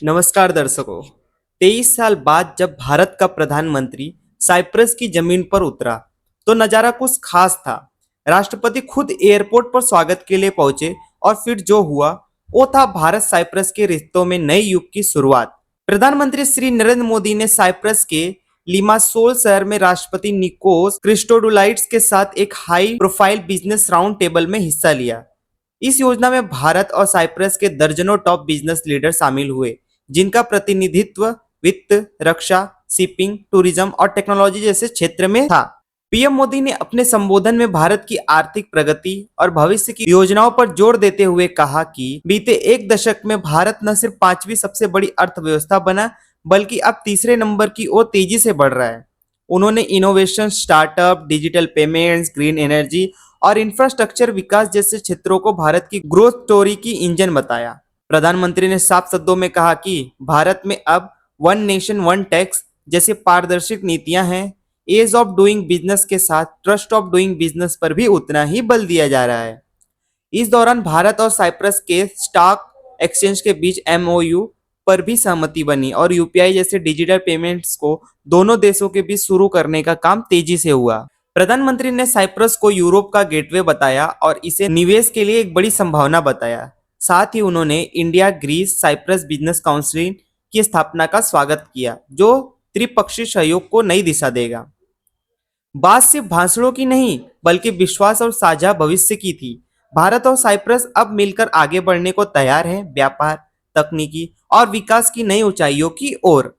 नमस्कार दर्शकों। 23 साल बाद जब भारत का प्रधानमंत्री साइप्रस की जमीन पर उतरा तो नजारा कुछ खास था। राष्ट्रपति खुद एयरपोर्ट पर स्वागत के लिए पहुंचे और फिर जो हुआ वो था भारत साइप्रस के रिश्तों में नए युग की शुरुआत। प्रधानमंत्री श्री नरेंद्र मोदी ने साइप्रस के लिमासोल शहर में राष्ट्रपति निकोस क्रिस्टोडुलाइड्स के साथ एक high profile business round table में हिस्सा लिया। इस योजना में भारत और साइप्रस के दर्जनों टॉप बिजनेस लीडर शामिल हुए, जिनका प्रतिनिधित्व वित्त, रक्षा, शिपिंग, टूरिज्म और टेक्नोलॉजी जैसे क्षेत्र में था। पीएम मोदी ने अपने संबोधन में भारत की आर्थिक प्रगति और भविष्य की योजनाओं पर जोर देते हुए कहा कि बीते एक दशक में भारत न सिर्फ पांचवी सबसे बड़ी अर्थव्यवस्था बना, बल्कि अब तीसरे नंबर की ओर तेजी से बढ़ रहा है। उन्होंने innovation, startup, digital payments, green energy और इंफ्रास्ट्रक्चर विकास जैसे क्षेत्रों को भारत की ग्रोथ स्टोरी की इंजन बताया। प्रधानमंत्री ने साफ शब्दों में कहा कि भारत में अब वन नेशन वन टैक्स जैसी पारदर्शी नीतियां हैं। एज ऑफ डूइंग बिजनेस के साथ ट्रस्ट ऑफ डूइंग बिजनेस पर भी उतना ही बल दिया जा रहा है। इस दौरान भारत और साइप्रस के स्टॉक एक्सचेंज के बीच एमओयू पर भी सहमति बनी और यूपीआई जैसे डिजिटल पेमेंट्स को दोनों देशों के बीच शुरू करने का काम तेजी से हुआ। प्रधानमंत्री ने साइप्रस को यूरोप का गेटवे बताया और इसे निवेश के लिए एक बड़ी संभावना बताया। साथ ही उन्होंने India Greece Cyprus business council की स्थापना का स्वागत किया, जो त्रिपक्षीय सहयोग को नई दिशा देगा। बात सिर्फ भाषणों की नहीं, बल्कि विश्वास और साझा भविष्य की थी। भारत और साइप्रस अब मिलकर आगे बढ़ने को तैयार हैं, व्यापार, तकनीकी और विकास की नई ऊंचाइयों की ओर।